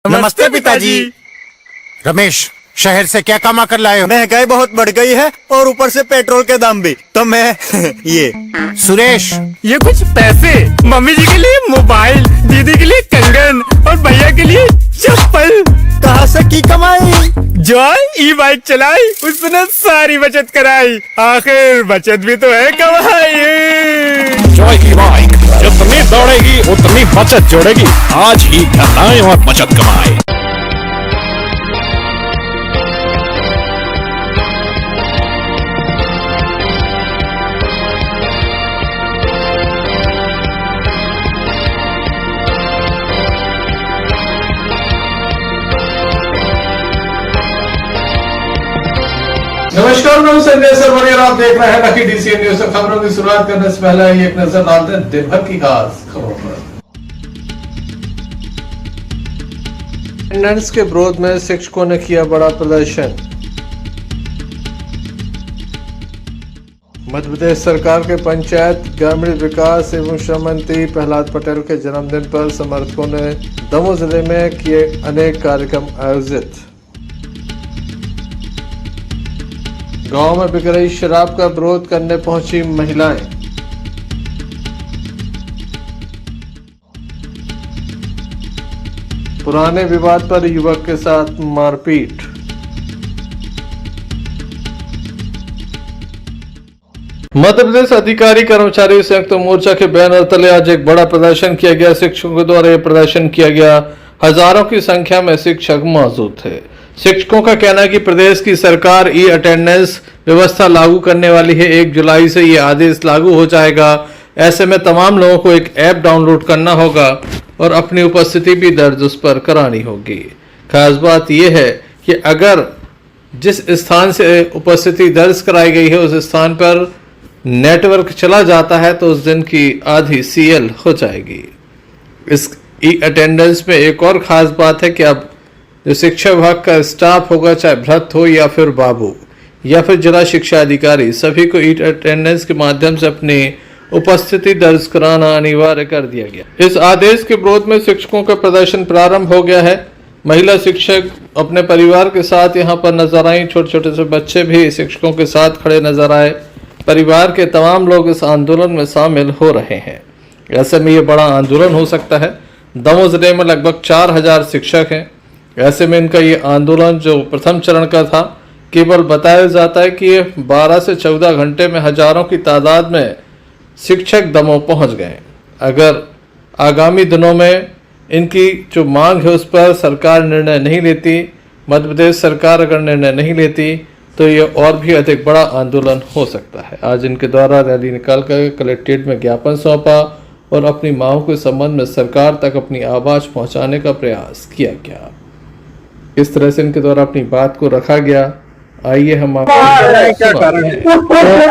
नमस्ते पिताजी। रमेश, शहर से क्या कमा कर लाए हो? महंगाई बहुत बढ़ गई है और ऊपर से पेट्रोल के दाम भी, तो मैं ये। सुरेश, ये कुछ पैसे मम्मी जी के लिए मोबाइल, दीदी के लिए कंगन और भैया के लिए चप्पल। कहाँ से की कमाई? जो ई बाइक चलाई उसने सारी बचत कराई, आखिर बचत भी तो है कमाई। जॉय की बाइक जितनी दौड़ेगी उतनी बचत जोड़ेगी। आज ही घर आए और बचत कमाए। नमस्कार, मैं संजय सरवरी और आप देख रहे हैं लकी डीसीएन न्यूज। खबरों की शुरुआत करने से पहले एक नजर डालते हैं दिन भर की खास खबरों पर। अटेंडेंस के विरोध में शिक्षकों ने किया बड़ा प्रदर्शन। मध्य प्रदेश सरकार के पंचायत ग्रामीण विकास एवं श्रम मंत्री प्रहलाद पटेल के जन्मदिन पर समर्थकों ने दमोह जिले में किए अनेक कार्यक्रम आयोजित। गांव में बिक रही शराब का विरोध करने पहुंची महिलाएं। पुराने विवाद पर युवक के साथ मारपीट। मध्य प्रदेश अधिकारी कर्मचारी संयुक्त मोर्चा के बैनर तले आज एक बड़ा प्रदर्शन किया गया। शिक्षकों द्वारा यह प्रदर्शन किया गया। हजारों की संख्या में शिक्षक मौजूद थे। शिक्षकों का कहना है कि प्रदेश की सरकार ई अटेंडेंस व्यवस्था लागू करने वाली है। 1 जुलाई से ये आदेश लागू हो जाएगा। ऐसे में तमाम लोगों को एक ऐप डाउनलोड करना होगा और अपनी उपस्थिति भी दर्ज उस पर करानी होगी। खास बात यह है कि अगर जिस स्थान से उपस्थिति दर्ज कराई गई है उस स्थान पर नेटवर्क चला जाता है तो उस दिन की आधी सीएल हो जाएगी। इस ई अटेंडेंस में एक और खास बात है कि अब जो शिक्षा विभाग का स्टाफ होगा, चाहे भ्रष्ट हो या फिर बाबू या फिर जिला शिक्षा अधिकारी, सभी को ई अटेंडेंस के माध्यम से अपनी उपस्थिति दर्ज कराना अनिवार्य कर दिया गया। इस आदेश के विरोध में शिक्षकों का प्रदर्शन प्रारंभ हो गया है। महिला शिक्षक अपने परिवार के साथ यहाँ पर नजर आई। छोटे छोटे से बच्चे भी शिक्षकों के साथ खड़े नजर आए। परिवार के तमाम लोग इस आंदोलन में शामिल हो रहे हैं। ऐसे में ये बड़ा आंदोलन हो सकता है। दमोह जिले में लगभग 4000 शिक्षक हैं। ऐसे में इनका ये आंदोलन जो प्रथम चरण का था, केवल बताया जाता है कि ये 12 से 14 घंटे में हजारों की तादाद में शिक्षक दमोह पहुंच गए। अगर आगामी दिनों में इनकी जो मांग है उस पर सरकार निर्णय नहीं लेती, मध्य प्रदेश सरकार अगर निर्णय नहीं लेती तो ये और भी अधिक बड़ा आंदोलन हो सकता है। आज इनके द्वारा रैली निकालकर कलेक्ट्रेट में ज्ञापन सौंपा और अपनी मांगों के संबंध में सरकार तक अपनी आवाज पहुंचाने का प्रयास किया गया। इस तरह से इनके द्वारा अपनी बात को रखा गया। आइए हम क्या कारण है?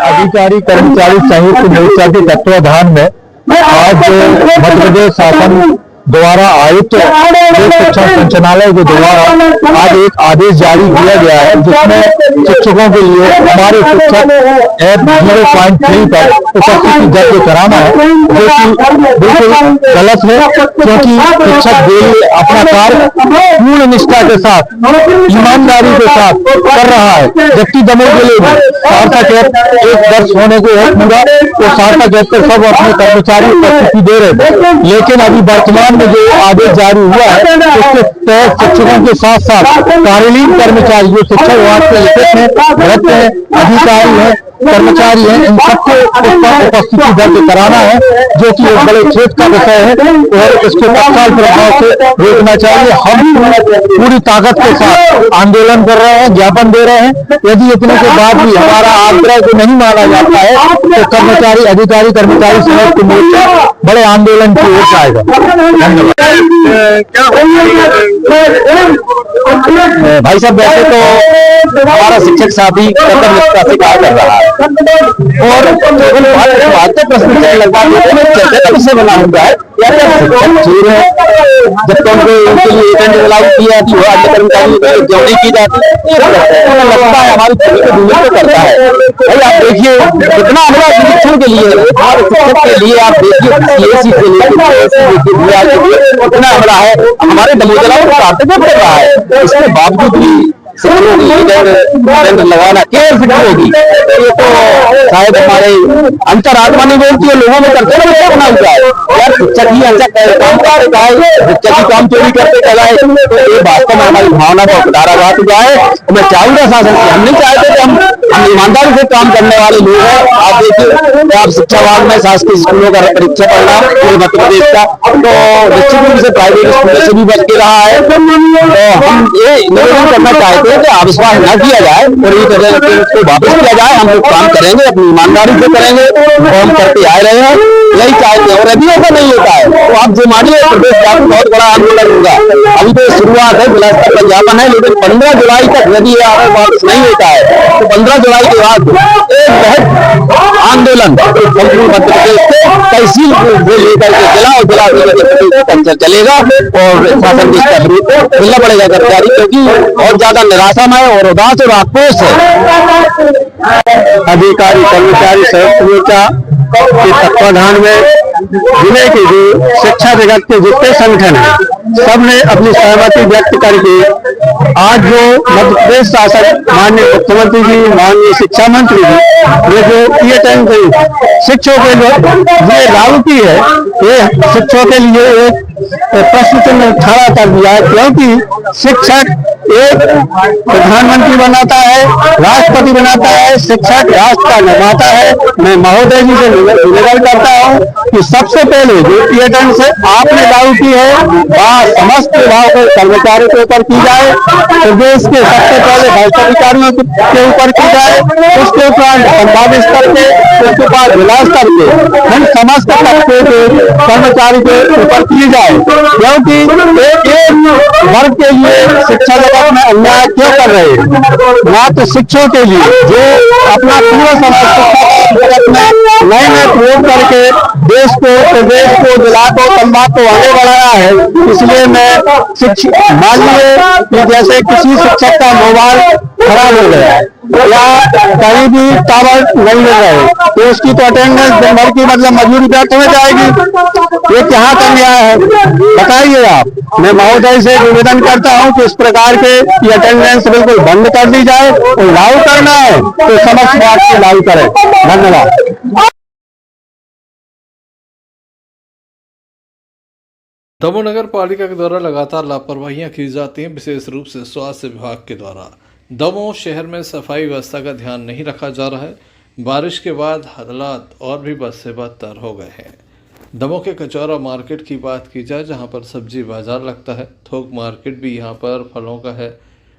अधिकारी कर्मचारी संयुक्त मोर्चा के तत्वाधान में आज मध्य प्रदेश शासन द्वारा आयुक्त शिक्षा संचालनालय के द्वारा आज एक आदेश जारी किया गया है, जिसमें शिक्षकों के लिए हमारे शिक्षक ऐप 0.3 पर उपस्थिति दर्ज कराना है, जो कि बिल्कुल गलत है, क्योंकि शिक्षक डेली अपना कार्य पूर्ण निष्ठा के साथ, ईमानदारी के साथ कर रहा है। जबकि दमोह जिले में सार्थक ऐप एक वर्ष होने को है पूरा, तो सार्थक ऐप पर सब अपने कर्मचारी उपस्थिति दे रहे थे। लेकिन अभी वर्तमान में जो आदेश जारी हुआ है उसके तहत शिक्षकों के साथ साथ कार्यालयीन कर्मचारी जो शिक्षा विभाग के लिखित हैं, भ्रष्ट हैं, अधिकारी हैं, कर्मचारी हैं, इन सबको उपस्थिति दर्ज कराना है, जो कि एक बड़े खेद का विषय है और इसके तत्काल प्रभाव से रोकना चाहिए। हम पूरी ताकत के साथ आंदोलन कर रहे हैं, ज्ञापन दे रहे हैं। यदि इतने के बाद भी हमारा आग्रह को नहीं माना जाता है तो कर्मचारी अधिकारी कर्मचारी संयुक्त मोर्चा बड़े आंदोलन की ओर जाएगा। धन्यवाद। भाई साहब, वैसे तो हमारा शिक्षक साथी कर्तव्य का स्वीकार कर रहा है। और केवल बात तो प्रश्न करने लगता है चर्चा का विषय बना हुआ है या क्या शिक्षक चोर है, जब तो उनके लिए एजेंट लागू की जाती है, अन्य कर्मचारियों को क्यों नहीं की जाती, लगता है हमारी दुनिया को करता है। भाई आप देखिए कितना हमला निरीक्षण के लिए और शिक्षक के लिए आप देखिए सीएससी के लिए कितना हमला है, हमारे दमोदराओं को सार्थक कर रहा है। इसके बावजूद भी शिक्षकों की दंड लगाना केवल शिक्षक होगी, ये तो शायद हमारे अंतरात्मा नहीं बोलती है, लोगों में करते ना बना हुआ है यार। शिक्षक ही अच्छा काम करते कहा, शिक्षक ही काम चोरी करते कहा, तो ये वास्तव में हमारी भावना को दाराघात हुआ है। और मैं चाहूंगा शासन से, हम नहीं चाहते कि हम ईमानदारी से काम करने वाले लोग हैं। आप देखिए आप शिक्षा विभाग में शासकीय स्कूलों का परीक्षा पढ़ना पूरे मध्य प्रदेश का, तो निश्चित रूप से प्राइवेट स्कूलों से भी बच के रहा है। तो हम ये निवेदन करना चाहते हैं कि अविश्वास न किया जाए और ये तरह उसको वापस किया जाए। हम लोग काम करेंगे, अपनी ईमानदारी से करेंगे और हम करते आए रहे हैं, यही चाहते हैं। और यदि ऐसा नहीं होता है तो आप जो मानिए प्रदेश व्यापी बहुत बड़ा आंदोलन होगा। अभी तो शुरुआत है, जिला स्तर पर ज्ञापन है, लेकिन 15 जुलाई तक यदि वापस नहीं होता है तो 15 जुलाई के बाद एक बहुत आंदोलन संपूर्ण मध्य प्रदेश से तहसील से लेकर के जिला और जिला तक चलेगा और शासन की इसका विरोध मिलना पड़ेगा कर्मचारी, क्योंकि बहुत ज्यादा निराशामय और उदास और आक्रोश है। अधिकारी कर्मचारी संयुक्त मोर्चा के तत्वाधान में जिले के जो शिक्षा जगत के जितने संगठन है सबने अपनी सहमति व्यक्त करके आज जो मध्य प्रदेश शासन माननीय मुख्यमंत्री जी, माननीय शिक्षा मंत्री जी, ये जो ये टाइम शिक्षकों के लिए लागू की है, ये शिक्षकों के लिए एक प्रश्न चिन्ह खड़ा कर दिया है। क्योंकि शिक्षक एक प्रधानमंत्री बनाता है, राष्ट्रपति बनाता है, शिक्षक राष्ट्र का निर्माता है। मैं महोदय जी से निवेदन करता हूँ कि सबसे पहले जो पीएटन से आपने लागू की है वह समस्त विभाग के कर्मचारियों के ऊपर की जाए, प्रदेश के सबसे पहले भ्रष्ट अधिकारियों के ऊपर की जाए, उसके उपरांत संभाग स्तर के, उसके बाद जिला स्तर के, हम समस्त तबके के कर्मचारी के ऊपर की जाए। क्योंकि एक वर्ग के लिए शिक्षा जगत में अन्याय क्यों कर रहे हैं? मात्र शिक्षकों के लिए जो अपना पूरा समाज शिक्षा जगत में नए नए प्रयोग करके देश को, प्रदेश को, जिला को, संभाग को आगे बढ़ाया है। इसलिए मैं मान लीजिए कि जैसे किसी शिक्षक का मोबाइल खराब हो गया या कहीं भी टावर नहीं मिल रहे तो उसकी तो अटेंडेंस दिन भर की मतलब मजदूरी व्यर्थ हो जाएगी। ये क्या का न्याय है बताइए आप। मैं महोदय से निवेदन करता हूं कि इस प्रकार के अटेंडेंस बिल्कुल बंद कर दी जाए और लागू करना है तो समस्त बात से लागू करें। धन्यवाद। दमोह नगर पालिका के द्वारा लगातार लापरवाहियां की जाती हैं, विशेष रूप से स्वास्थ्य विभाग के द्वारा। दमोह शहर में सफाई व्यवस्था का ध्यान नहीं रखा जा रहा है। बारिश के बाद हालात और भी बद से बदतर हो गए हैं। दमोह के कचौरा मार्केट की बात की जाए, जहां पर सब्जी बाजार लगता है, थोक मार्केट भी यहां पर फलों का है।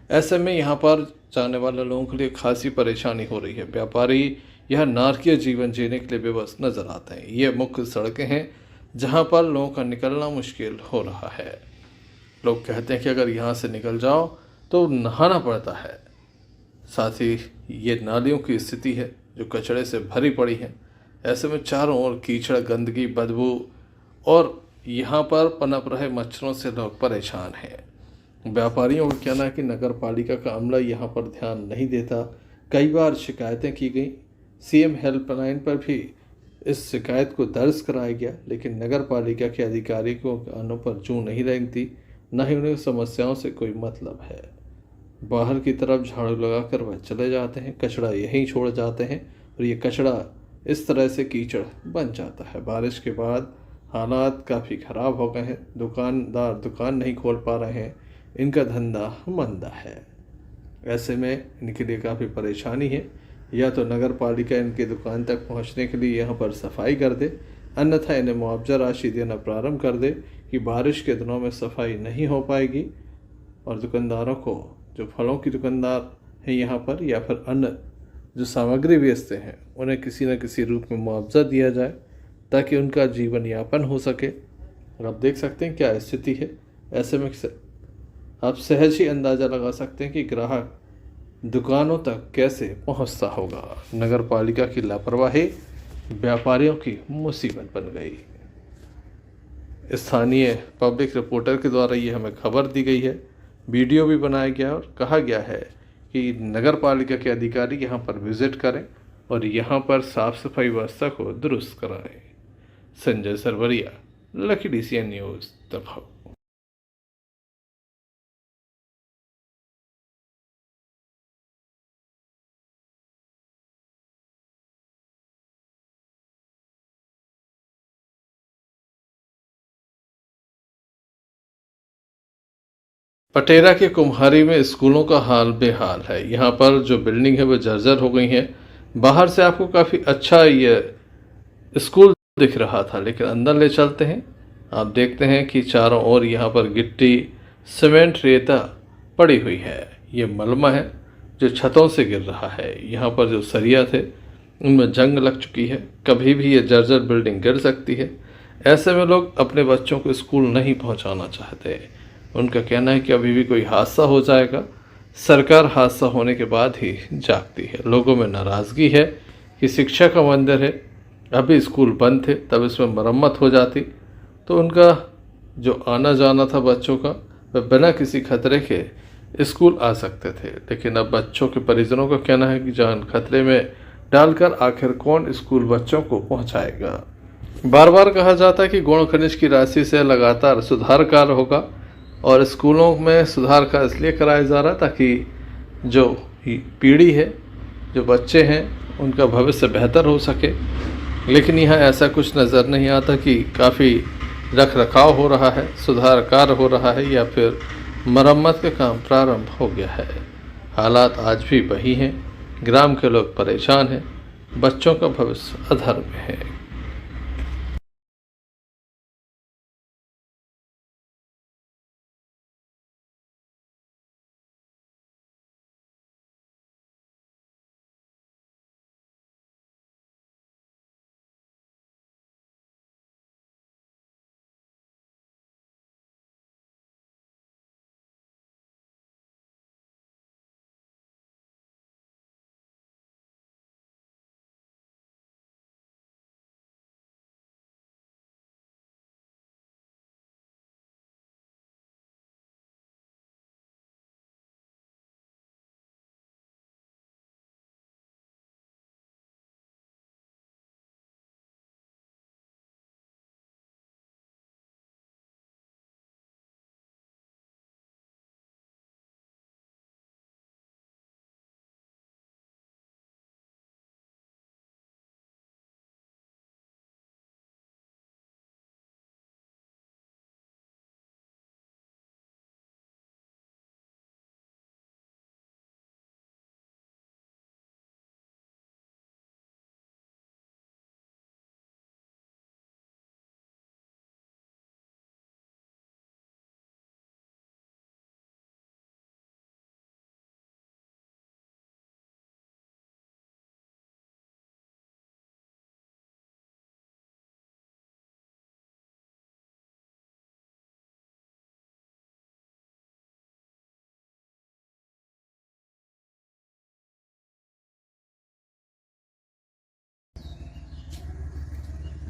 ऐसे में यहां पर जाने वाले लोगों के लिए खासी परेशानी हो रही है। व्यापारी यह नारकीय जीवन जीने के लिए बेबस नजर आते हैं। ये मुख्य सड़कें हैं जहां पर लोगों का निकलना मुश्किल हो रहा है। लोग कहते हैं कि अगर यहाँ से निकल जाओ तो नहाना पड़ता है। साथ ही ये नालियों की स्थिति है जो कचड़े से भरी पड़ी है। ऐसे में चारों ओर कीचड़, गंदगी, बदबू और यहाँ पर पनप रहे मच्छरों से लोग परेशान हैं। व्यापारियों का कहना है कि नगर पालिका का अमला यहाँ पर ध्यान नहीं देता। कई बार शिकायतें की गई, सीएम हेल्पलाइन पर भी इस शिकायत को दर्ज कराया गया, लेकिन नगर पालिका के अधिकारियों के कानों पर जूं नहीं रेंगती, न ही उन्हें समस्याओं से कोई मतलब है। बाहर की तरफ झाड़ू लगाकर वह चले जाते हैं, कचरा यहीं छोड़ जाते हैं और ये कचरा इस तरह से कीचड़ बन जाता है। बारिश के बाद हालात काफ़ी ख़राब हो गए हैं। दुकानदार दुकान नहीं खोल पा रहे हैं, इनका धंधा मंदा है। ऐसे में इनके लिए काफ़ी परेशानी है। या तो नगर पालिका इनकी दुकान तक पहुंचने के लिए यहाँ पर सफाई कर दे, अन्यथा इन्हें मुआवजा राशि देना प्रारंभ कर दे कि बारिश के दिनों में सफाई नहीं हो पाएगी और दुकानदारों को, जो फलों की दुकानदार हैं यहाँ पर या फिर अन्य जो सामग्री बेचते हैं, उन्हें किसी न किसी रूप में मुआवजा दिया जाए ताकि उनका जीवन यापन हो सके। और आप देख सकते हैं क्या स्थिति है। ऐसे में आप सहज ही अंदाज़ा लगा सकते हैं कि ग्राहक दुकानों तक कैसे पहुंचता होगा। नगर पालिका की लापरवाही व्यापारियों की मुसीबत बन गई। स्थानीय पब्लिक रिपोर्टर के द्वारा ये हमें खबर दी गई है, वीडियो भी बनाया गया और कहा गया है कि नगर पालिका के अधिकारी यहाँ पर विजिट करें और यहाँ पर साफ सफाई व्यवस्था को दुरुस्त कराएं। Sanjay Sarwariya, lucky DCN news, दफा। पटेरा के कुम्हारी में स्कूलों का हाल बेहाल है। यहाँ पर जो बिल्डिंग है वो जर्जर हो गई है। बाहर से आपको काफ़ी अच्छा ये स्कूल दिख रहा था, लेकिन अंदर ले चलते हैं, आप देखते हैं कि चारों ओर यहाँ पर गिट्टी, सीमेंट, रेता पड़ी हुई है। ये मलबा है जो छतों से गिर रहा है। यहाँ पर जो सरिया थे उनमें जंग लग चुकी है। कभी भी ये जर्जर बिल्डिंग गिर सकती है। ऐसे में लोग अपने बच्चों को स्कूल नहीं पहुँचाना चाहते। उनका कहना है कि अभी भी कोई हादसा हो जाएगा। सरकार हादसा होने के बाद ही जागती है। लोगों में नाराज़गी है कि शिक्षा का मंदिर है, अभी स्कूल बंद थे, तब इसमें मरम्मत हो जाती तो उनका जो आना जाना था बच्चों का, वह बिना किसी खतरे के स्कूल आ सकते थे। लेकिन अब बच्चों के परिजनों का कहना है कि जान खतरे में डालकर आखिर कौन स्कूल बच्चों को पहुंचाएगा। बार बार कहा जाता है कि गुण खनिज की राशि से लगातार सुधार कार्य होगा और स्कूलों में सुधार का इसलिए कराया जा रहा है ताकि जो पीढ़ी है, जो बच्चे हैं, उनका भविष्य बेहतर हो सके। लेकिन यहाँ ऐसा कुछ नज़र नहीं आता कि काफ़ी रख रखाव हो रहा है, सुधार कार्य हो रहा है या फिर मरम्मत का काम प्रारंभ हो गया है। हालात आज भी वही हैं। ग्राम के लोग परेशान हैं, बच्चों का भविष्य अधर में है।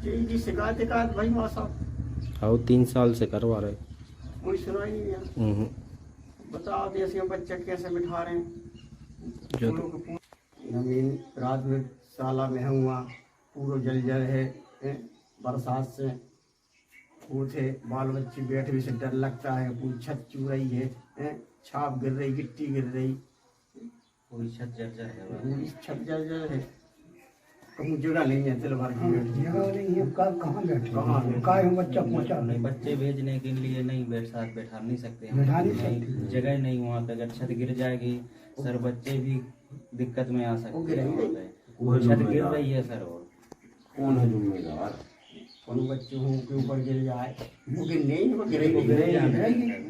जी शिकायत भाई वहाँ साहब आओ 3 साल से करवा रहे। कोई सुनाई नहीं है। बताओ देसी बच्चे कैसे बिठा रहे हैं। जो जमीन रात में साला में हुआ पूरा जल है, बरसात से वो थे बाल बच्चे बैठे भी से डर लगता है। पूरी छत चू रही है, छाप गिर रही, गिट्टी गिर रही, पूरी छत जर्जर है। पूरी छत जल है। कहूँ जगह नहीं है, दिल भर की जगह नहीं है। कहाँ बैठे का बच्चा पहुँचा नहीं, बच्चे भेजने के लिए नहीं बैठा नहीं सकते हम। बैठा नहीं सकते। जगह नहीं वहाँ पे। अगर छत गिर जाएगी सर, बच्चे भी दिक्कत में आ सकते हैं। वहाँ पे छत गिर रही है सर। और कौन है जिम्मेदार? कौन बच्चों के ऊपर गिर जाए, वो गिरने ही, वो गिरे जाने।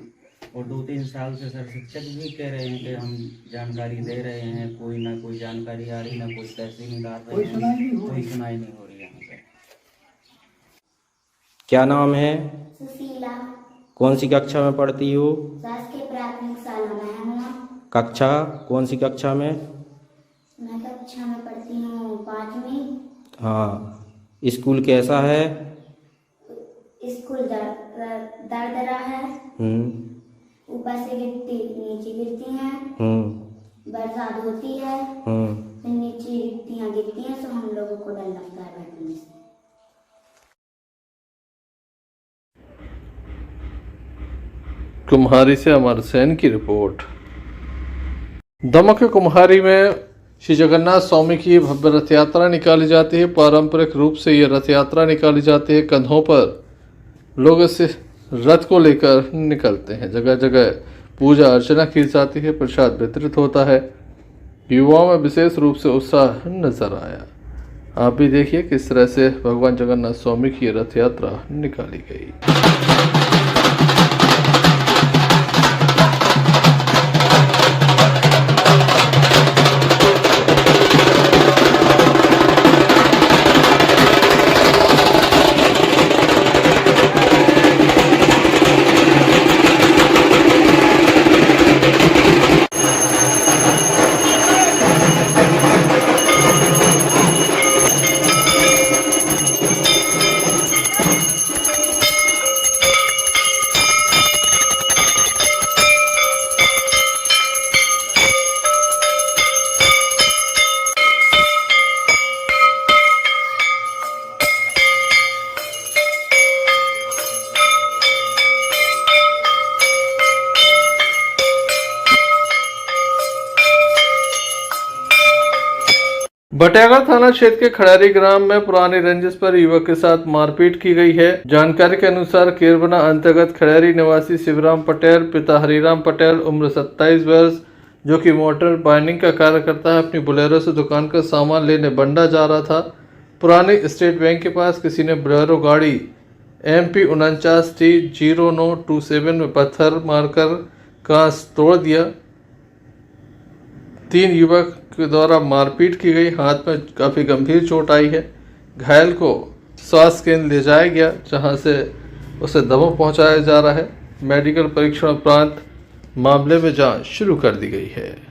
और 2-3 साल से सर शिक्षक भी कह रहे हैं कि हम जानकारी दे रहे हैं, कोई ना कोई जानकारी आ रही, ना कोई पैसे निकाल रहे हैं, कोई सुनाई नहीं हो रही यहाँ पे। क्या नाम है? सुशीला। कौन सी कक्षा में पढ़ती हो? शासकीय प्राथमिक शाला में हूँ। कक्षा कौन सी कक्षा में? मैं कक्षा में पढ़ती हूँ 5वीं। हाँ, स्कूल कैसा है? स्कूल दरदरा है, ऊपर से गिट्टी नीचे गिरती है, बरसात होती है, फिर नीचे गिट्टियाँ गिरती हैं, तो हम लोगों को डर लगता है बैठने से। कुम्हारी से अमर सेन की रिपोर्ट। दमक के कुम्हारी में श्री जगन्नाथ स्वामी की भव्य रथ यात्रा निकाली जाती है। पारंपरिक रूप से ये रथ यात्रा निकाली जाती है। कंधों पर लोग इस रथ को लेकर निकलते हैं। जगह जगह पूजा अर्चना की जाती है, प्रसाद वितरित होता है। युवाओं में विशेष रूप से उत्साह नजर आया। आप भी देखिए किस तरह से भगवान जगन्नाथ स्वामी की रथ यात्रा निकाली गई। बटियागढ़ थाना क्षेत्र के खड़ारी ग्राम में पुरानी रंजिश पर युवक के साथ मारपीट की गई है। जानकारी के अनुसार केरबना अंतर्गत खड़ारी निवासी शिवराम पटेल पिता हरिराम पटेल उम्र 27 वर्ष, जो कि मोटर बाइंडिंग का कार्य करता है, अपनी बोलेरो से दुकान का सामान लेने बंडा जा रहा था। पुराने स्टेट बैंक के पास किसी ने बोलेरो गाड़ी MP 49T0927 में पत्थर मारकर कांच तोड़ दिया। 3 युवक के द्वारा मारपीट की गई। हाथ में काफ़ी गंभीर चोट आई है। घायल को स्वास्थ्य केंद्र ले जाया गया, जहां से उसे दमोह पहुंचाया जा रहा है। मेडिकल परीक्षण उपरांत मामले में जांच शुरू कर दी गई है।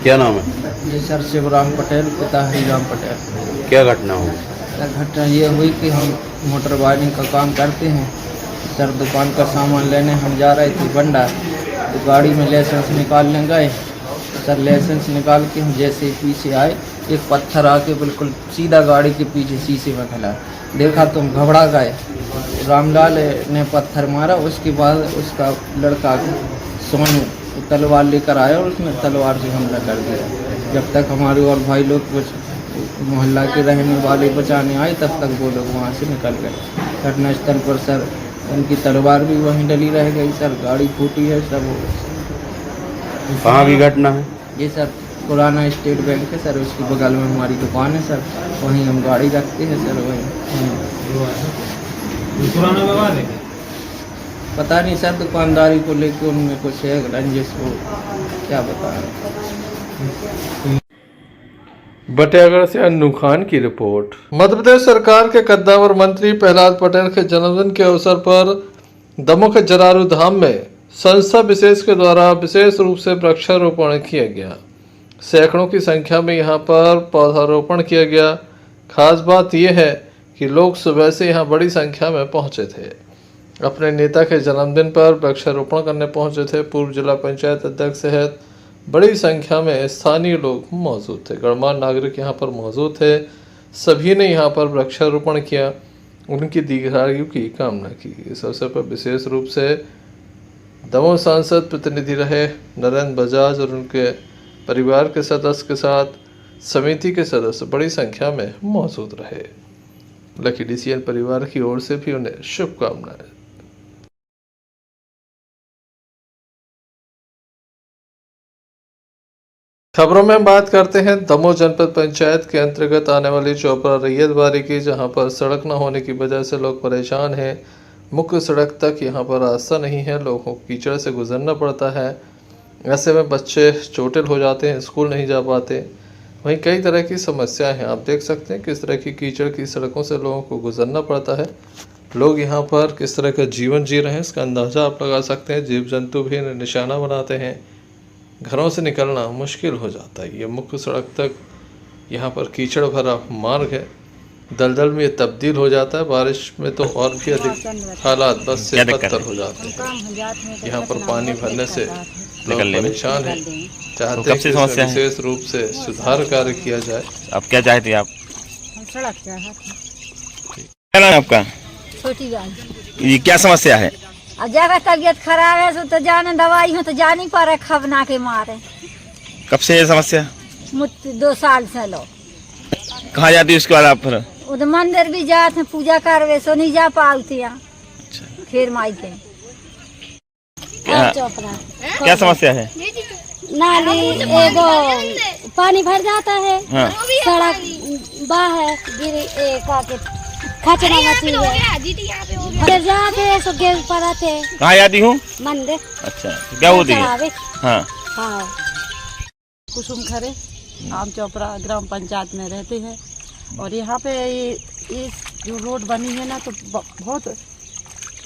क्या नाम है? जी सर, शिवराम पटेल पिता हरिराम पटेल। क्या घटना हुई? सर घटना ये हुई कि हम मोटर बाइंडिंग का काम करते हैं सर। दुकान का सामान लेने हम जा रहे थे बंडा, तो गाड़ी में लाइसेंस निकालने गए सर। लाइसेंस निकाल के हम जैसे ही पीछे आए, एक पत्थर आके बिल्कुल सीधा गाड़ी के पीछे शीशे में खड़ा। देखा तो हम घबरा गए। रामलाल ने पत्थर मारा, उसके बाद उसका लड़का सोनू तलवार लेकर आया और उसने तलवार से हमला कर दिया। जब तक हमारे और भाई लोग कुछ मोहल्ला के रहने वाले बचाने आए, तब तक वो लोग वहाँ से निकल गए। घटनास्थल पर सर उनकी तलवार भी वहीं डली रह गई सर। गाड़ी फूटी है सब। कहाँ की घटना है? ये सर पुराना स्टेट बैंक है सर, उसके बगल में हमारी दुकान है सर, वहीं हम गाड़ी रखते हैं सर। वहीं पुराना व्यवहार है, पता नहीं सर, दुकानदारी को लेकर उनमें कुछ है रंजिश, को क्या बताएं। बटियागढ़ से अन्नू खान की रिपोर्ट। मध्य प्रदेश सरकार के कद्दावर मंत्री प्रहलाद पटेल के जन्मदिन के अवसर पर दमोह के जरारू धाम में संस्था विशेष के द्वारा विशेष रूप से वृक्षारोपण किया गया। सैकड़ों की संख्या में यहाँ पर पौधारोपण किया गया। खास बात यह है कि लोग सुबह से यहाँ बड़ी संख्या में पहुँचे थे। अपने नेता के जन्मदिन पर वृक्षारोपण करने पहुँचे थे। पूर्व जिला पंचायत अध्यक्ष सहित बड़ी संख्या में स्थानीय लोग मौजूद थे। गणमान्य नागरिक यहाँ पर मौजूद थे। सभी ने यहाँ पर वृक्षारोपण किया, उनकी दीर्घायु की कामना की। इस अवसर पर विशेष रूप से दमोह सांसद प्रतिनिधि रहे नरेंद्र बजाज और उनके परिवार के सदस्य के साथ समिति के सदस्य बड़ी संख्या में मौजूद रहे। लकी DCN परिवार की ओर से भी उन्हें शुभकामनाएं। खबरों में बात करते हैं दमोह जनपद पंचायत के अंतर्गत आने वाली चोपड़ा रैयत बारी की, जहां पर सड़क न होने की वजह से लोग परेशान हैं। मुख्य सड़क तक यहां पर रास्ता नहीं है, लोगों को कीचड़ से गुजरना पड़ता है। ऐसे में बच्चे चोटिल हो जाते हैं, स्कूल नहीं जा पाते। वहीं कई तरह की समस्याएं हैं। आप देख सकते हैं किस तरह की कीचड़ की सड़कों से लोगों को गुजरना पड़ता है। लोग यहाँ पर किस तरह का जीवन जी रहे हैं, इसका अंदाज़ा आप लगा सकते हैं। जीव जंतु भी इन्हें निशाना बनाते हैं। घरों से निकलना मुश्किल हो जाता है। ये मुख्य सड़क तक यहाँ पर कीचड़ भरा मार्ग है, दलदल में ये तब्दील हो जाता है। बारिश में तो और भी अधिक हालात बस से बदतर हो जाते हैं। यहाँ पर पानी भरने से लोग परेशान हैं। चाहते हैं कि इसमें विशेष रूप से सुधार कार्य किया जाए। अब क्या चाहते हैं आप? सड़क चाहते क्या नाम है आपका? छोटी गाड़ी। ये क्या समस्या है? अब जगह तबीयत खराब है तो जाने दवाई हो तो जा नहीं पा रहे, खबना के मारे। कब से ये समस्या? 2 साल से लो। कहाँ जाती है उसके बाद आप फिर? उधर मंदिर भी जाते हैं पूजा करवे, सो नहीं जा पाते यहाँ। फिर माई के क्या समस्या है? नाली एगो पानी भर जाता है। हाँ। सड़क बाहर खचरा मची है। फिर जाते सो गिर पड़ा थे। कहाँ जाती हूँ? मंदिर। अच्छा, क्या होती है? हाँ। हाँ। कुसुम खरे आम चोपड़ा ग्राम पंचायत में रहते हैं। और यहाँ पे ये जो रोड बनी है ना, तो बहुत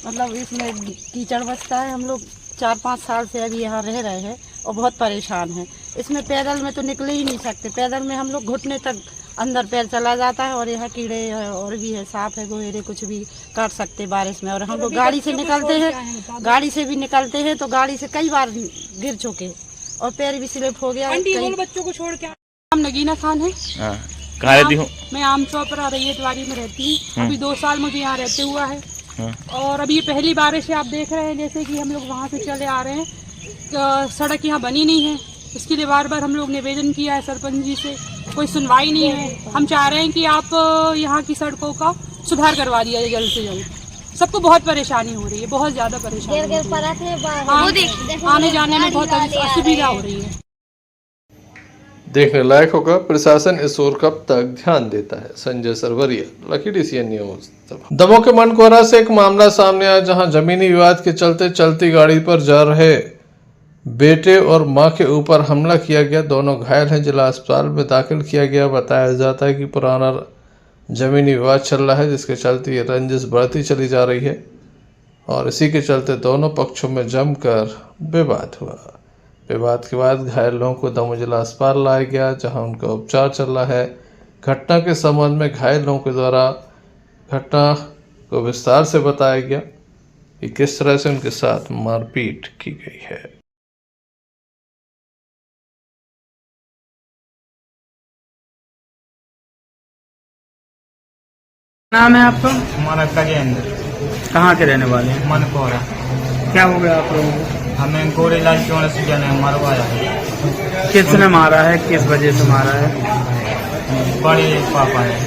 मतलब इसमें कीचड़ बचता है। हम लोग 4-5 साल से अभी यहाँ रह रहे हैं और बहुत परेशान हैं। इसमें पैदल में तो निकले ही नहीं सकते। पैदल में हम लोग घुटने तक अंदर पैर चला जाता है। और यहाँ कीड़े और भी है, सांप है, गोहेरे कुछ भी काट सकते बारिश में। और हम लोग गाड़ी से निकलते हैं, गाड़ी से भी निकलते हैं तो गाड़ी से कई बार गिर चुके और पैर भी स्लिप हो गया। बच्चों को छोड़ के नाम नगीना खान है। कहाँ रहती हूँ? मैं आम चोपड़ा रैयतवाड़ी में रहती हूँ। अभी 2 साल मुझे यहाँ रहते हुआ है। और अभी पहली बारिश है, आप देख रहे हैं जैसे कि हम लोग वहाँ से चले आ रहे हैं। तो सड़क यहाँ बनी नहीं है, इसके लिए बार बार हम लोग निवेदन किया है सरपंच जी से, कोई सुनवाई नहीं है। हम चाह रहे हैं कि आप यहाँ की सड़कों का सुधार करवा दिया जाए जल्द से जल्द। सबको बहुत परेशानी हो रही है, बहुत ज़्यादा परेशानी। आने जाने में बहुत असुविधा हो रही है। देखने लायक होगा प्रशासन इस ओर कब तक ध्यान देता है। Sanjay Sarwariya, lucky DCN news. Damoh के मनकोरा से एक मामला सामने आया, जहां जमीनी विवाद के चलते चलती गाड़ी पर जा रहे बेटे और मां के ऊपर हमला किया गया। दोनों घायल हैं, जिला अस्पताल में दाखिल किया गया। बताया जाता है कि पुराना जमीनी विवाद चल रहा है, जिसके चलते ये रंजिश बढ़ती चली जा रही है और इसी के चलते दोनों पक्षों में जमकर विवाद हुआ। विवाद के बाद घायल लोगों को दमोह जिला अस्पताल लाया गया, जहां उनका उपचार चल रहा है। घटना के संबंध में घायल लोगों के द्वारा घटना को विस्तार से बताया गया कि किस तरह से उनके साथ मारपीट की गई है। नाम है आपका? हमारा गजेंद्र। कहाँ के रहने वाले हैं? मनकोरा। क्या हो गया आप लोगों को? हमें गोरेलाल चौड़ से जाने मरवाया है। किसने मारा है, किस वजह से मारा है? बड़े पापा है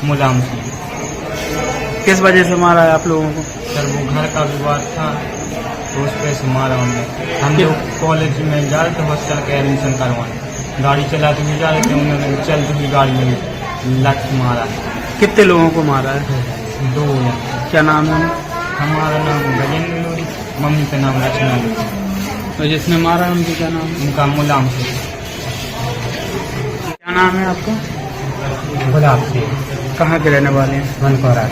मुलायम सिंह। किस वजह से मारा है आप लोगों को? सर वो घर का विवाद था तो उस पे से मारा हमने। हम लोग कॉलेज में जा रहे थे हॉस्टल का एडमिशन करवाने, गाड़ी चलाते हुए जा रहे थे, उन्होंने चलती हुई गाड़ी में लत मारा। कितने लोगों को मारा है? 2। क्या नाम है? हमारा नाम गजेंद्र लोरी, मम्मी का नाम रचना लोरी। तो जिसने मारा उनका क्या नाम? उनका मुलायम सिंह। क्या नाम है आपका? गुलाब सिंह। कहाँ के रहने वाले हैं? मनकोरा।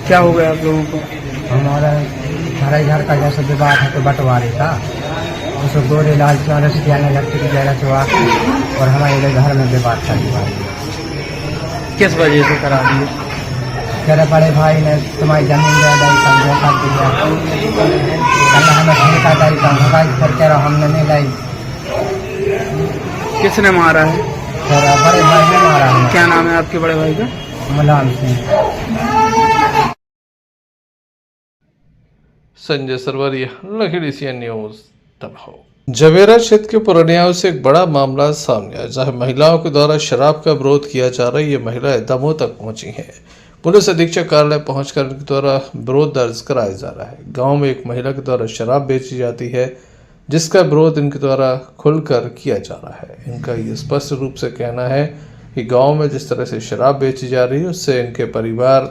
क्या हो गया आप लोगों को? हमारा घर का जैसे विवाद है तो बंटवारे था, उसको गोरेलाल चौड़ से जाने लगती की जगह हुआ और हमारे घर में विवाद था। किस वजह से करा दिए? मेरे बड़े भाई ने तुम्हारी जमीन समझौता कर दिया, हमें ठेकेदारी का हवाई करके हमने नहीं लाई। किसने मारा है? बड़े भाई ने मारा है। क्या नाम है आपके बड़े भाई का? Mulayam Singh. Sanjay Sarwariya, lucky DCN news, Damoh. Jawera क्षेत्र के पुरनियाओं से एक बड़ा मामला सामने आया, जहां महिलाओं के द्वारा शराब का विरोध किया जा रहा है। ये महिलाएं दमोह तक पहुंची हैं। पुलिस अधीक्षक कार्यालय पहुंचकर उनके द्वारा विरोध दर्ज कराया जा रहा है। गांव में एक महिला के द्वारा शराब बेची जाती है, जिसका विरोध इनके द्वारा खुलकर किया जा रहा है। इनका ये स्पष्ट रूप से कहना है कि गांव में जिस तरह से शराब बेची जा रही है उससे इनके परिवार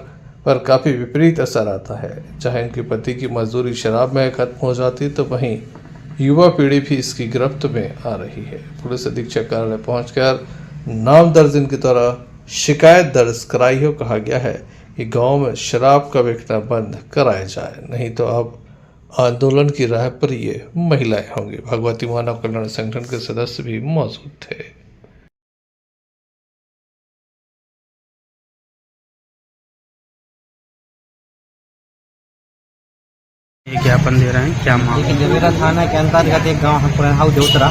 पर काफ़ी विपरीत असर आता है। चाहे इनके पति की मजदूरी शराब में खत्म हो जाती तो वहीं युवा पीढ़ी भी इसकी गिरफ्त में आ रही है। पुलिस अधीक्षक कार्यालय पहुंचकर नाम दर्ज इनके द्वारा शिकायत दर्ज कराई हो कहा गया है कि गांव में शराब का बिकना बंद कराया जाए, नहीं तो अब आंदोलन की राह पर ये महिलाएं होंगी। भगवती मानव कल्याण संगठन के सदस्य भी मौजूद थे। ज्ञापन दे रहे हैं, क्या मांग? देखिए, जवेरा थाना के अंतर्गत एक गांव है पुराना देवतरा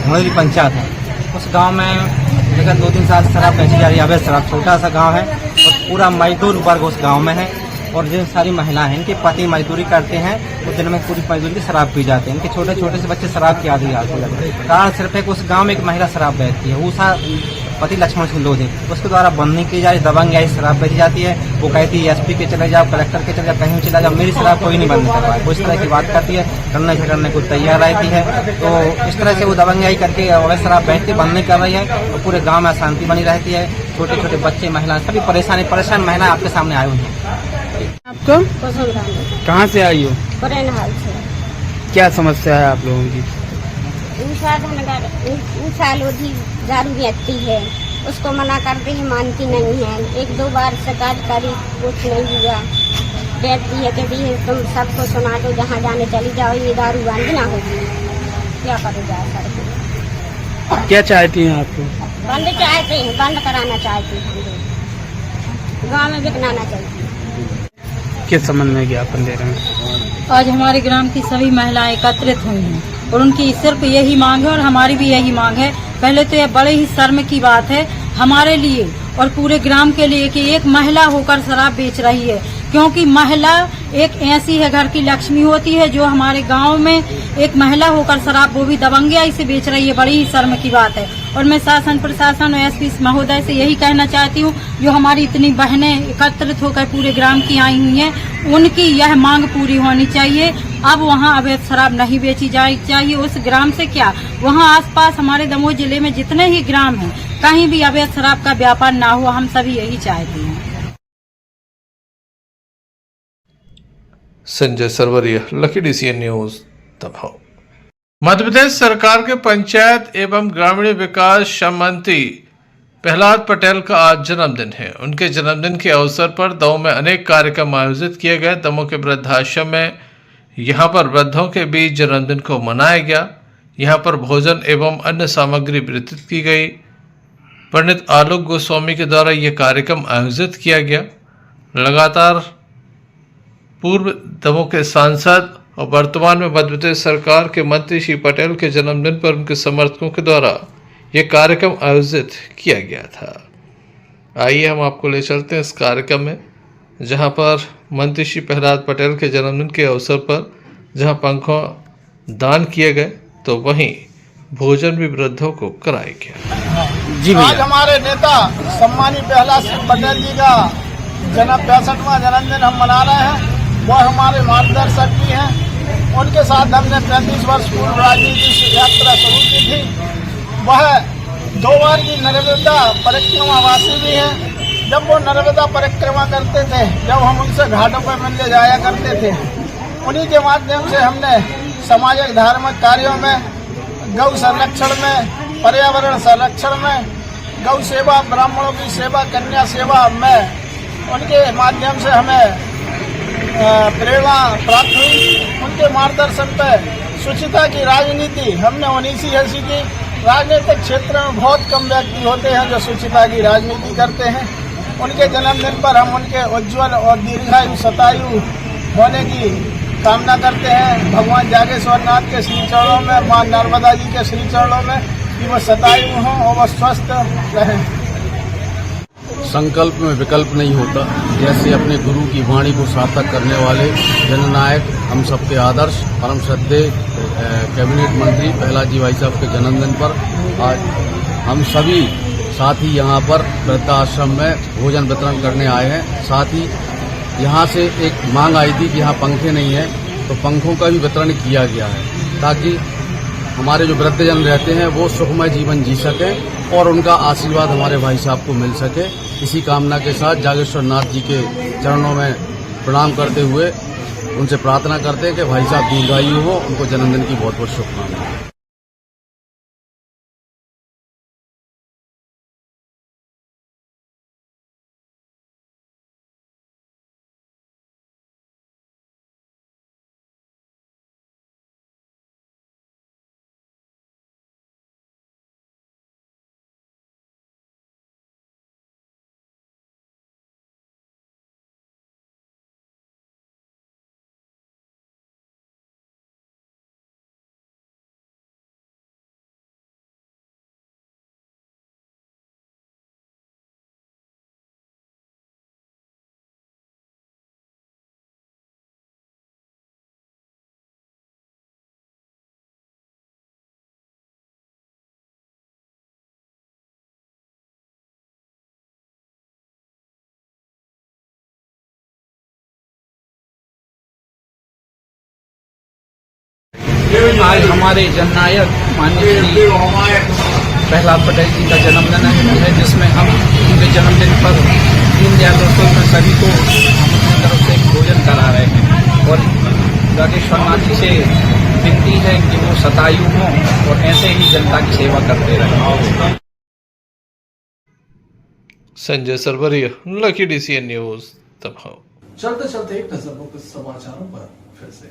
मुरली पंचायत है। उस गांव में देखा 2-3 साल शराब बेची जा रही है, अवैध शराब। छोटा सा गांव है और पूरा मजदूर वर्ग उस गांव में है और जो सारी महिलाएं हैं इनके पति मजदूरी करते हैं तो दिन में पूरी मजदूरी की शराब पी जाते हैं। इनके छोटे छोटे से बच्चे शराब की आदी हो जाते हैं। कारण सिर्फ है कि उस गाँव में एक महिला शराब बेचती है, उषा पति लक्ष्मण सिंह लोधी, उसके द्वारा बंद नहीं की जा रही। दबंगई शराब बेची जाती है। वो कहती है एसपी के चले जाओ, कलेक्टर के चले जाओ, कहीं चला जाओ, मेरी शराब कोई नहीं बंद कर रहा है। वो इस तरह की बात करती है, करने झगड़ने को तैयार रहती है। तो इस तरह से वो दबंगई करके अवैध शराब बेचती बंद नहीं कर रही है तो पूरे गाँव में अशांति बनी रहती है। छोटे छोटे बच्चे, महिलाएं सभी परेशान महिलाएं आपके सामने आई हुई हैं। आपको कहाँ से आई हो? हाल से क्या समस्या है आप लोगों की? उषा लोधी दारू बेचती है, उसको मना करते ही मानती नहीं है। 1-2 बार शिकायत करी, कुछ नहीं हुआ। बेचती है, कहती है तुम सबको सुना दो, जहाँ जाने चली जाओ, ये दारू बंद ना होगी। क्या करो जाए सर? क्या चाहती हैं आपको? बंद चाहते हैं, बंद कराना चाहती हैं, गाँव में बिकना चाहिए। किस संबंध में ज्ञापन दे रहे हैं? आज हमारे ग्राम की सभी महिलाएं एकत्रित हुई हैं और उनकी सिर्फ यही मांग है और हमारी भी यही मांग है। पहले तो यह बड़े ही शर्म की बात है हमारे लिए और पूरे ग्राम के लिए कि एक महिला होकर शराब बेच रही है, क्योंकि महिला एक ऐसी है घर की लक्ष्मी होती है जो हमारे गांव में एक महिला होकर शराब वो भी दबंगई से बेच रही है। बड़ी ही शर्म की बात है और मैं शासन प्रशासन और एसपी महोदय से यही कहना चाहती हूँ, जो हमारी इतनी बहनें एकत्रित होकर पूरे ग्राम की आई हुई हैं, उनकी यह मांग पूरी होनी चाहिए। अब वहाँ अवैध शराब नहीं बेची जानी चाहिए। उस ग्राम से क्या, वहाँ आसपास हमारे दमोह जिले में जितने ही ग्राम हैं कहीं भी अवैध शराब का व्यापार ना हो, हम सभी यही चाहते हैं। Sanjay Sarwariya, lucky DCN news, Damoh. Madhya Pradesh सरकार के पंचायत एवं ग्रामीण विकास मंत्री प्रहलाद पटेल का आज जन्मदिन है। उनके जन्मदिन के अवसर पर दमोह में अनेक कार्यक्रम आयोजित किए गए। दमोह के वृद्धाश्रम में यहाँ पर वृद्धों के बीच जन्मदिन को मनाया गया। यहाँ पर भोजन एवं अन्य सामग्री वितरित की गई। पंडित आलोक गोस्वामी के द्वारा यह कार्यक्रम आयोजित किया गया। लगातार पूर्व दमोह के सांसद और वर्तमान में मध्य प्रदेश सरकार के मंत्री श्री पटेल के जन्मदिन पर उनके समर्थकों के द्वारा यह कार्यक्रम आयोजित किया गया था। आइए हम आपको ले चलते हैं इस कार्यक्रम में, जहां पर मंत्री श्री प्रहलाद पटेल के जन्मदिन के अवसर पर जहां पंखों दान किए गए तो वहीं भोजन भी वृद्धों को कराया गया। जी भैया, आज हमारे नेता सम्मानी प्रहलाद सिंह पटेल जी का 65वां जन्मदिन हम मना रहे हैं। वो हमारे मार्गदर्शक भी हैं। उनके साथ हमने 35 वर्ष पूर्व राजनीति की यात्रा शुरू की थी। वह 2 बार की नर्मदा परिक्रमा वासी भी हैं। जब वो नर्मदा परिक्रमा करते थे, जब हम उनसे घाटों पर मिलने जाया करते थे, उन्हीं के माध्यम से हमने सामाजिक धार्मिक कार्यों में, गौ संरक्षण में, पर्यावरण संरक्षण में, गौ सेवा, ब्राह्मणों की सेवा, कन्या सेवा में उनके माध्यम से हमें प्रेरणा प्राप्त हुई। उनके मार्गदर्शन पर स्वच्छता की राजनीति हमने उन्हीं से ऐसी की। राजनीतिक क्षेत्र में बहुत कम व्यक्ति होते हैं जो स्वच्छता की राजनीति करते हैं। उनके जन्मदिन पर हम उनके उज्जवल और दीर्घायु शतायु होने की कामना करते हैं। भगवान जागेश्वर नाथ के श्री चरणों में, माँ नर्मदा जी के श्री चरणों में कि वह शतायु हों और वह स्वस्थ रहें। संकल्प में विकल्प नहीं होता। जैसे अपने गुरु की वाणी को सार्थक करने वाले जननायक, हम सबके आदर्श, परम श्रद्धेय कैबिनेट मंत्री प्रहलाद जी भाई साहब के जन्मदिन पर आज हम सभी साथी यहाँ पर वृद्धाश्रम में भोजन वितरण करने आए हैं। साथ ही यहाँ से एक मांग आई थी कि यहाँ पंखे नहीं है, तो पंखों का भी वितरण किया गया है ताकि हमारे जो वृद्धजन रहते हैं वो सुखमय जीवन जी सकें और उनका आशीर्वाद हमारे भाई साहब को मिल सके। इसी कामना के साथ जागेश्वर नाथ जी के चरणों में प्रणाम करते हुए उनसे प्रार्थना करते हैं कि भाई साहब दीर्घायु हो, उनको जन्मदिन की बहुत बहुत शुभकामनाएं। आज हमारे जननायक माननीय श्री प्रहलाद पटेल जी का जन्मदिन है, जिसमें हम उनके जन्मदिन पर दीनदयाल रेस्टोरेंट में सभी को हम अपनी तरफ से भोजन करा रहे हैं और जागेश्वर नाथ जी से विनती है कि वो शतायु हों और ऐसे ही जनता की सेवा करते रहें। Sanjay Sarwariya, lucky DCN news, Damoh. चलते चलते एक नजर मुख्य समाचारों पर फिर से।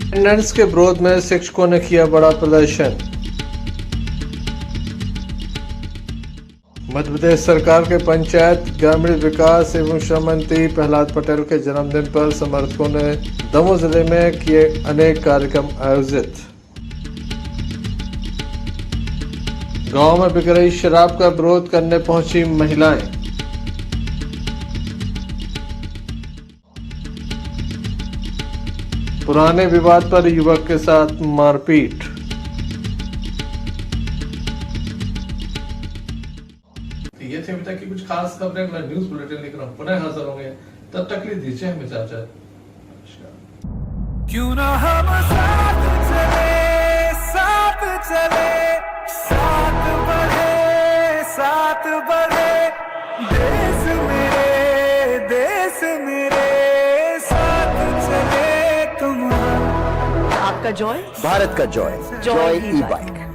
अटेंडेंस के विरोध में शिक्षकों ने किया बड़ा प्रदर्शन। मध्य प्रदेश सरकार के पंचायत ग्रामीण विकास एवं श्रम मंत्री प्रहलाद पटेल के जन्मदिन पर समर्थकों ने दमोह जिले में किए अनेक कार्यक्रम आयोजित। गांव में बिक रही शराब का विरोध करने पहुंची महिलाएं। पुराने विवाद पर युवक के साथ मारपीट। ये थे अभी तक की कुछ खास खबरें। मैं न्यूज बुलेटिन लेकर पुनः हाजिर होंगे, तब तक के लिए दीजिए हमें इजाजत। क्यों ना हम साथ चले, साथ चले, साथ बढ़े, साथ बढ़े, देश मेरे साथ चले तुम। आपका जॉय, भारत का जॉय, जॉय ई बाइक।